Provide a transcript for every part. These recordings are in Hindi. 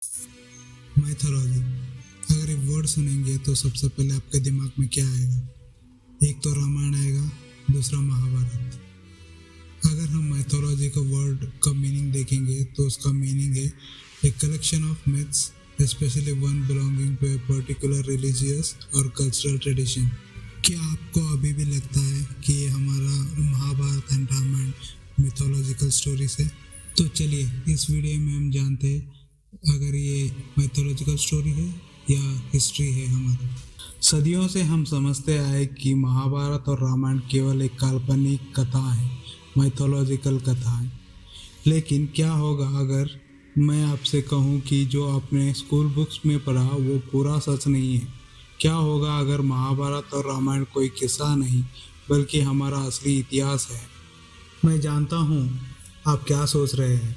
माइथोलॉजी। अगर ये वर्ड सुनेंगे तो सबसे पहले आपके दिमाग में क्या आएगा? एक तो रामायण आएगा, दूसरा महाभारत। अगर हम माइथोलॉजी का वर्ड का मीनिंग देखेंगे तो उसका मीनिंग है a collection of myths, specially one belonging to a particular religious और कल्चरल ट्रेडिशन। क्या आपको अभी भी लगता है कि ये हमारा Mahabharat and Ramayana mythological stories है? तो चलिए इस वीडियो में हम जानते हैं अगर ये माइथोलॉजिकल स्टोरी है या हिस्ट्री है हमारा। सदियों से हम समझते आए कि महाभारत और रामायण केवल एक काल्पनिक कथा है, माइथोलॉजिकल कथा है। लेकिन क्या होगा अगर मैं आपसे कहूँ कि जो आपने स्कूल बुक्स में पढ़ा वो पूरा सच नहीं है? क्या होगा अगर महाभारत और रामायण कोई किस्सा नहीं बल्कि हमारा असली इतिहास है? मैं जानता हूँ आप क्या सोच रहे हैं,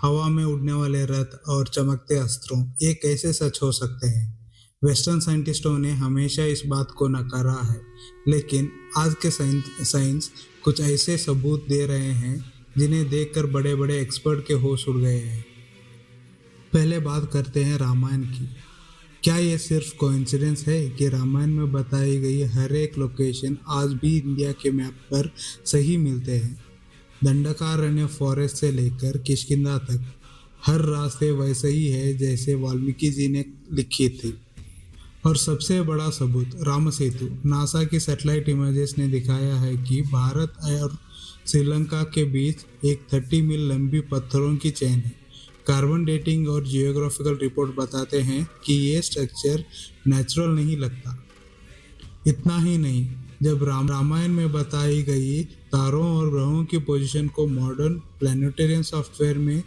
हवा में उड़ने वाले रथ और चमकते अस्त्रों, ये कैसे सच हो सकते हैं? वेस्टर्न साइंटिस्टों ने हमेशा इस बात को नकारा है, लेकिन आज के साइंस कुछ ऐसे सबूत दे रहे हैं जिन्हें देखकर बड़े बड़े एक्सपर्ट के होश उड़ गए हैं। पहले बात करते हैं रामायण की। क्या ये सिर्फ कोइंसिडेंस है कि रामायण में बताई गई हर एक लोकेशन आज भी इंडिया के मैप पर सही मिलते हैं? दंडकारण्य फॉरेस्ट से लेकर किष्किंधा तक हर रास्ते वैसे ही है जैसे वाल्मीकि जी ने लिखी थी। और सबसे बड़ा सबूत राम सेतु, नासा की सैटेलाइट इमेजेस ने दिखाया है कि भारत और श्रीलंका के बीच एक 30 मील लंबी पत्थरों की चेन है। कार्बन डेटिंग और जियोग्राफिकल रिपोर्ट बताते हैं कि ये स्ट्रक्चर नेचुरल नहीं लगता। इतना ही नहीं, जब रामायण में बताई गई तारों और ग्रहों की पोजीशन को मॉडर्न प्लानिटेरियन सॉफ्टवेयर में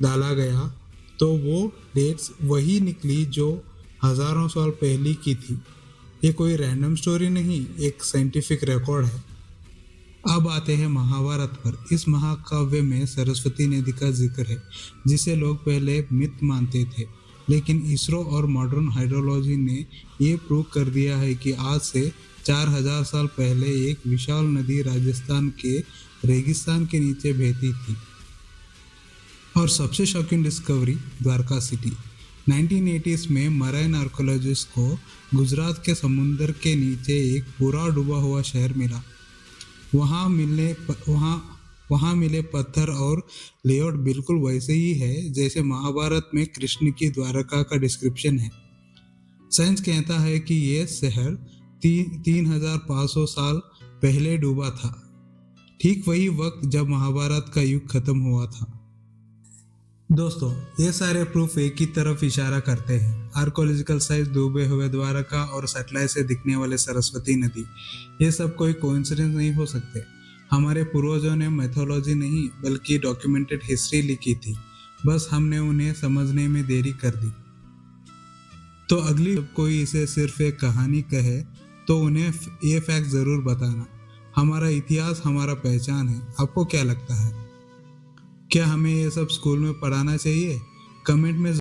डाला गया तो वो डेट्स वही निकली जो हजारों साल पहले की थी। ये कोई रैंडम स्टोरी नहीं, एक साइंटिफिक रिकॉर्ड है। अब आते हैं महाभारत पर। इस महाकाव्य में सरस्वती नदी का जिक्र है जिसे लोग पहले मिथ मानते थे, लेकिन इसरो और मॉडर्न हाइड्रोलॉजी ने ये प्रूव कर दिया है कि आज से 4000 साल पहले एक विशाल नदी राजस्थान के रेगिस्तान के नीचे बहती थी। और सबसे shocking discovery Dwarka city. 1980s में मराइन आर्कोलॉजिस्ट को गुजरात के समुंदर के नीचे एक पूरा डूबा हुआ शहर मिला। वहाँ मिले पत्थर और लेआउट बिल्कुल वैसे ही है जैसे महाभारत में कृष्ण की द्वारका का डिस्क्रिप्शन है। साइंस कहता है कि ये शहर 3500 साल पहले डूबा था, ठीक वही वक्त जब महाभारत का युग खत्म हुआ था। दोस्तों, ये सारे प्रूफ एक ही तरफ इशारा करते हैं, आर्कोलॉजिकल साइट, डूबे हुए द्वारका और सैटेलाइट से दिखने वाले सरस्वती नदी। ये सब कोई कोइंसिडेंस नहीं हो सकते। हमारे पूर्वजों ने मैथोलॉजी नहीं बल्कि डॉक्यूमेंटेड हिस्ट्री लिखी थी, बस हमने उन्हें समझने में देरी कर दी। तो अगली जब कोई इसे सिर्फ एक कहानी कहे तो उन्हें ये फैक्ट ज़रूर बताना। हमारा इतिहास हमारा पहचान है। आपको क्या लगता है, क्या हमें ये सब स्कूल में पढ़ाना चाहिए? कमेंट में